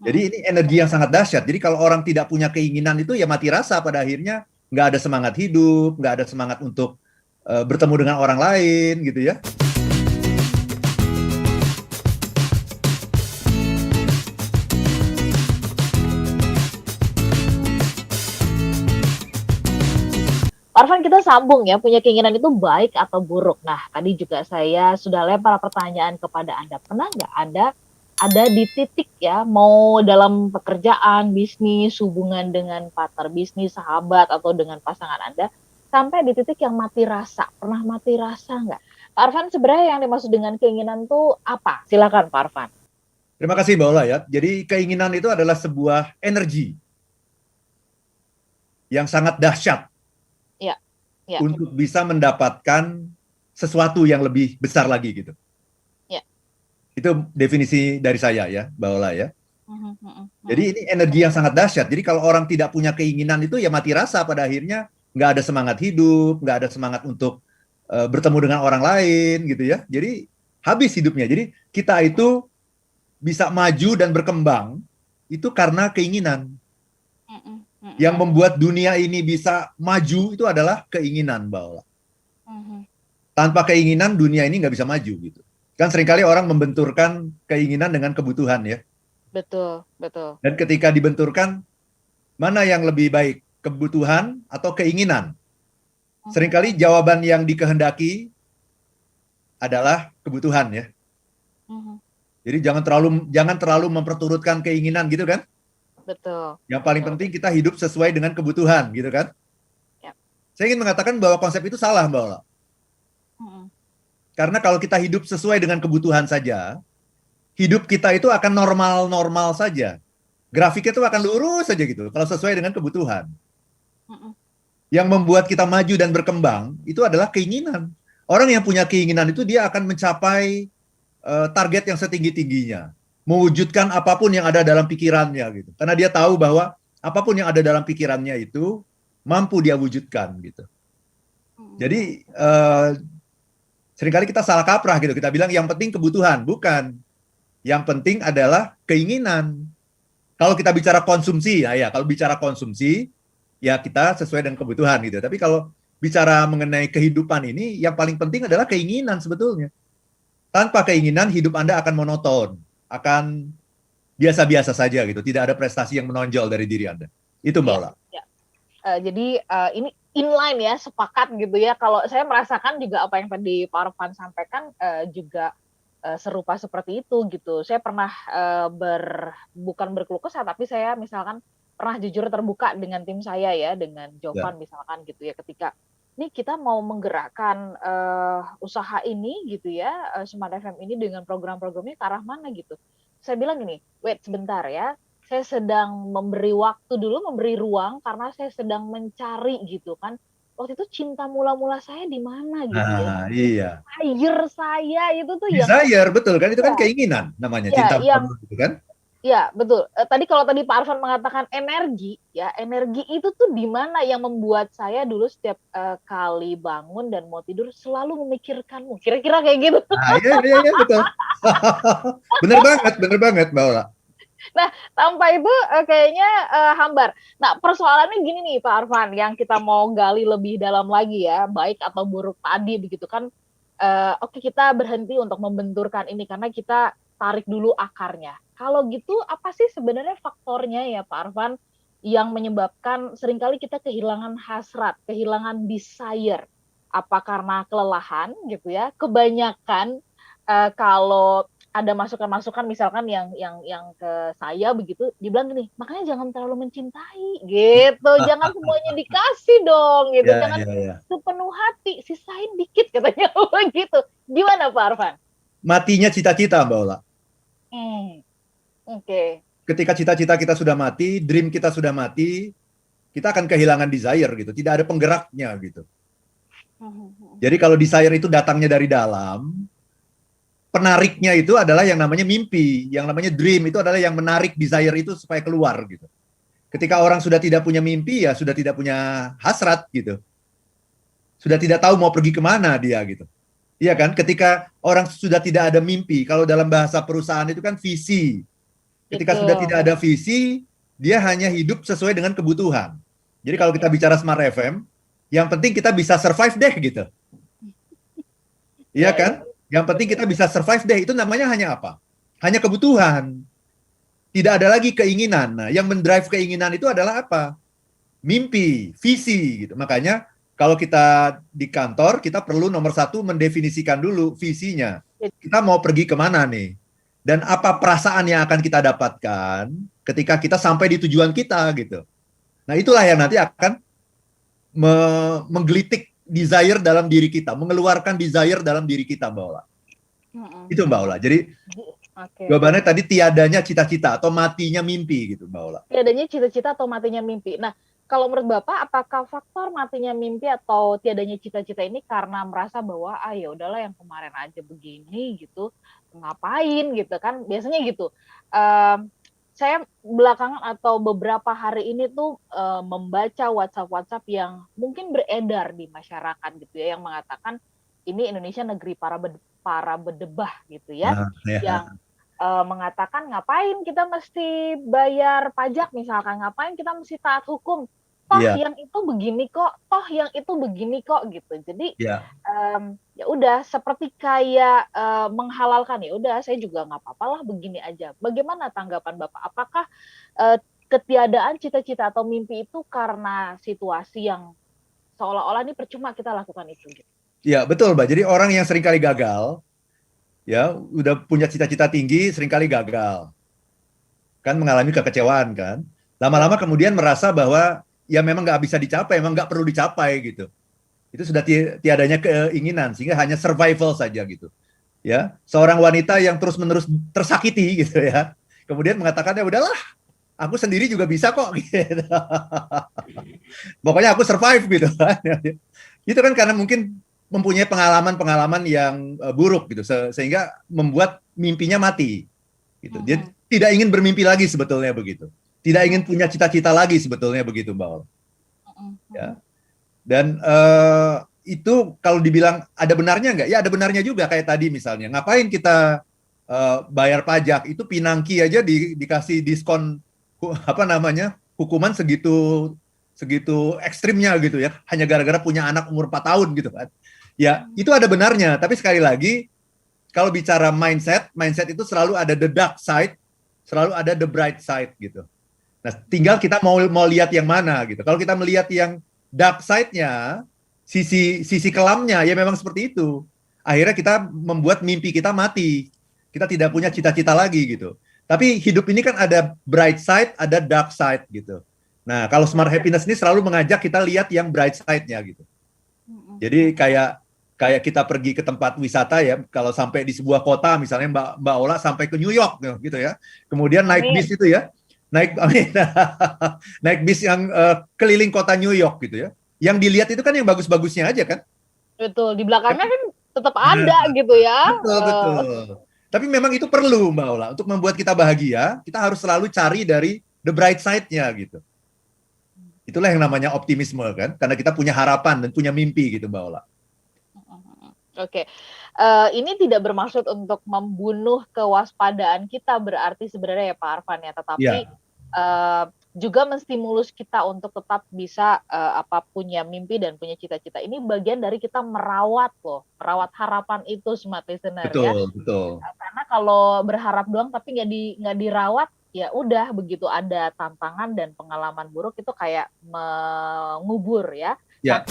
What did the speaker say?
Jadi ini energi yang sangat dahsyat. Jadi kalau orang tidak punya keinginan itu ya mati rasa pada akhirnya, nggak ada semangat hidup, nggak ada semangat untuk bertemu dengan orang lain gitu ya. Pak Arfan, kita sambung ya, punya keinginan itu baik atau buruk. Nah, tadi juga saya sudah lempar pertanyaan kepada Anda. Pernah nggak ada di titik ya, mau dalam pekerjaan, bisnis, hubungan dengan partner bisnis, sahabat, atau dengan pasangan Anda, sampai di titik yang mati rasa? Pernah mati rasa nggak? Pak Arfan, sebenarnya yang dimaksud dengan keinginan itu apa? Silakan Pak Arfan. Terima kasih Mbak Ola ya. Jadi keinginan itu adalah sebuah energi yang sangat dahsyat Ya. untuk bisa mendapatkan sesuatu yang lebih besar lagi gitu. Ya. Itu definisi dari saya ya, Mbak Ola ya. Jadi ini energi yang sangat dahsyat. Jadi kalau orang tidak punya keinginan itu ya mati rasa pada akhirnya, nggak ada semangat hidup, nggak ada semangat untuk bertemu dengan orang lain gitu ya. Jadi habis hidupnya. Jadi kita itu bisa maju dan berkembang itu karena keinginan. Yang membuat dunia ini bisa maju itu adalah keinginan, Mbak Ola. Tanpa keinginan dunia ini nggak bisa maju gitu. Kan seringkali orang membenturkan keinginan dengan kebutuhan ya. Betul. Dan ketika dibenturkan, mana yang lebih baik, kebutuhan atau keinginan? Seringkali jawaban yang dikehendaki adalah kebutuhan ya. Jadi jangan terlalu memperturutkan keinginan gitu kan? Betul. Yang paling penting kita hidup sesuai dengan kebutuhan gitu kan? Ya. Saya ingin mengatakan bahwa konsep itu salah, Mbak Ola. Karena kalau kita hidup sesuai dengan kebutuhan saja, hidup kita itu akan normal-normal saja. Grafiknya itu akan lurus saja gitu, kalau sesuai dengan kebutuhan. Yang membuat kita maju dan berkembang, itu adalah keinginan. Orang yang punya keinginan itu dia akan mencapai target yang setinggi-tingginya. Mewujudkan apapun yang ada dalam pikirannya gitu. Karena dia tahu bahwa apapun yang ada dalam pikirannya itu mampu dia wujudkan gitu. Jadi seringkali kita salah kaprah gitu. Kita bilang yang penting kebutuhan, bukan. Yang penting adalah keinginan. Kalau kita bicara konsumsi, kalau bicara konsumsi, ya kita sesuai dengan kebutuhan gitu. Tapi kalau bicara mengenai kehidupan ini, yang paling penting adalah keinginan sebetulnya. Tanpa keinginan, hidup Anda akan monoton, akan biasa-biasa saja gitu. Tidak ada prestasi yang menonjol dari diri Anda. Itu Mbak Ola. Jadi ini inline ya, sepakat gitu ya. Kalau saya merasakan juga apa yang tadi Pak Arfan sampaikan juga serupa seperti itu gitu. Saya pernah bukan berkeluh kesah, tapi saya misalkan pernah jujur terbuka dengan tim saya ya, dengan Jovan misalkan gitu ya, ketika ini kita mau menggerakkan usaha ini gitu ya, Smart FM ini dengan program-programnya ke arah mana gitu. Saya bilang gini, wait sebentar ya, saya sedang memberi waktu dulu, memberi ruang karena saya sedang mencari gitu kan. Waktu itu cinta mula-mula saya di mana gitu ya. Iya. Desire saya itu tuh desire, betul kan? Itu kan keinginan namanya, cinta mula gitu kan? Ya, betul. Tadi Pak Arfan mengatakan energi, ya energi itu tuh di mana yang membuat saya dulu setiap kali bangun dan mau tidur selalu memikirkanmu. Kira-kira kayak gitu. Iya betul. Bener banget Mbak Ola. Nah, tanpa itu kayaknya hambar. Nah, persoalannya gini nih Pak Arfan, yang kita mau gali lebih dalam lagi ya, baik atau buruk tadi begitu kan. Oke, kita berhenti untuk membenturkan ini karena kita tarik dulu akarnya. Kalau gitu, apa sih sebenarnya faktornya ya Pak Arfan yang menyebabkan seringkali kita kehilangan hasrat, kehilangan desire? Apa karena kelelahan gitu ya? Kebanyakan kalau ada masukan-masukan misalkan yang ke saya begitu, dibilang gini, makanya jangan terlalu mencintai gitu, jangan semuanya dikasih dong gitu, jangan sepenuh hati, sisain dikit katanya begitu. Gimana Pak Arfan? Matinya cita-cita Mbak Ola. Oke. Ketika cita-cita kita sudah mati, dream kita sudah mati, kita akan kehilangan desire gitu, tidak ada penggeraknya gitu. Jadi kalau desire itu datangnya dari dalam, penariknya itu adalah yang namanya mimpi, yang namanya dream itu adalah yang menarik desire itu supaya keluar gitu. Ketika orang sudah tidak punya mimpi, ya sudah tidak punya hasrat gitu. Sudah tidak tahu mau pergi kemana dia gitu. Iya kan? Ketika orang sudah tidak ada mimpi, kalau dalam bahasa perusahaan itu kan visi. Ketika Gitu. sudah tidak ada visi, dia hanya hidup sesuai dengan kebutuhan. Jadi kalau kita bicara Smart FM, yang penting kita bisa survive deh gitu. Iya Ya, kan? Yang penting kita bisa survive deh. Itu namanya hanya apa? Hanya kebutuhan. Tidak ada lagi keinginan. Nah, yang mendrive keinginan itu adalah apa? Mimpi, visi gitu. Makanya kalau kita di kantor, kita perlu nomor satu mendefinisikan dulu visinya. Kita mau pergi kemana nih? Dan apa perasaan yang akan kita dapatkan ketika kita sampai di tujuan kita gitu. Nah, itulah yang nanti akan menggelitik desire dalam diri kita, mengeluarkan desire dalam diri kita, Mbak Ola. Itu Mbak Ola. Jadi jawabannya tadi tiadanya cita-cita atau matinya mimpi gitu, Mbak Ola. Tiadanya cita-cita atau matinya mimpi. Nah, kalau menurut Bapak, apakah faktor matinya mimpi atau tiadanya cita-cita ini karena merasa bahwa ya udahlah yang kemarin aja begini gitu, ngapain gitu kan? Biasanya gitu. Saya belakangan atau beberapa hari ini tuh membaca WhatsApp yang mungkin beredar di masyarakat gitu ya, yang mengatakan ini Indonesia negeri para bedebah gitu ya, yang mengatakan ngapain kita mesti bayar pajak misalkan, ngapain kita mesti taat hukum, toh yang itu begini kok, toh yang itu begini kok gitu. Jadi ya udah seperti kayak menghalalkan, ya udah saya juga nggak apa-apa lah begini aja. Bagaimana tanggapan Bapak? Apakah ketiadaan cita-cita atau mimpi itu karena situasi yang seolah-olah ini percuma kita lakukan itu gitu? Ya betul Mbak. Jadi orang yang seringkali gagal, ya udah punya cita-cita tinggi, seringkali gagal, kan mengalami kekecewaan kan. Lama-lama kemudian merasa bahwa ya memang nggak bisa dicapai, memang nggak perlu dicapai gitu. Itu sudah tiadanya keinginan, sehingga hanya survival saja gitu. Ya, seorang wanita yang terus-menerus tersakiti gitu ya, kemudian mengatakan ya udahlah, aku sendiri juga bisa kok. Gitu. Pokoknya aku survive gitu. Itu kan karena mungkin mempunyai pengalaman-pengalaman yang buruk gitu, sehingga membuat mimpinya mati. Gitu. Dia tidak ingin bermimpi lagi sebetulnya begitu. Tidak ingin punya cita-cita lagi sebetulnya begitu, Mbak Ol. Ya. Dan itu kalau dibilang ada benarnya nggak? Ya ada benarnya juga, kayak tadi misalnya. Ngapain kita bayar pajak? Itu pinangki aja dikasih diskon hukuman segitu ekstrimnya gitu ya. Hanya gara-gara punya anak umur 4 tahun gitu kan. Ya, itu ada benarnya, tapi sekali lagi kalau bicara mindset itu selalu ada the dark side, selalu ada the bright side gitu. Nah, tinggal kita mau lihat yang mana gitu. Kalau kita melihat yang dark side-nya, sisi kelamnya, ya memang seperti itu. Akhirnya kita membuat mimpi kita mati. Kita tidak punya cita-cita lagi gitu. Tapi hidup ini kan ada bright side, ada dark side gitu. Nah, kalau Smart Happiness ini selalu mengajak kita lihat yang bright side-nya gitu. Jadi kayak kita pergi ke tempat wisata ya, kalau sampai di sebuah kota misalnya Mbak Ola sampai ke New York gitu ya. Kemudian naik bis itu ya. Naik bis yang keliling kota New York gitu ya. Yang dilihat itu kan yang bagus-bagusnya aja kan. Betul, di belakangnya kan tetap ada gitu ya. Betul. Tapi memang itu perlu Mbak Ola, untuk membuat kita bahagia, kita harus selalu cari dari the bright side-nya gitu. Itulah yang namanya optimisme kan, karena kita punya harapan dan punya mimpi gitu Mbak Ola. Oke, ini tidak bermaksud untuk membunuh kewaspadaan kita berarti sebenarnya ya Pak Arfan ya, tetapi juga menstimulus kita untuk tetap bisa punya mimpi dan punya cita-cita. Ini bagian dari kita merawat harapan itu Smart Listener ya. Betul. Karena kalau berharap doang tapi nggak dirawat, ya udah begitu ada tantangan dan pengalaman buruk itu kayak mengubur ya. Ya.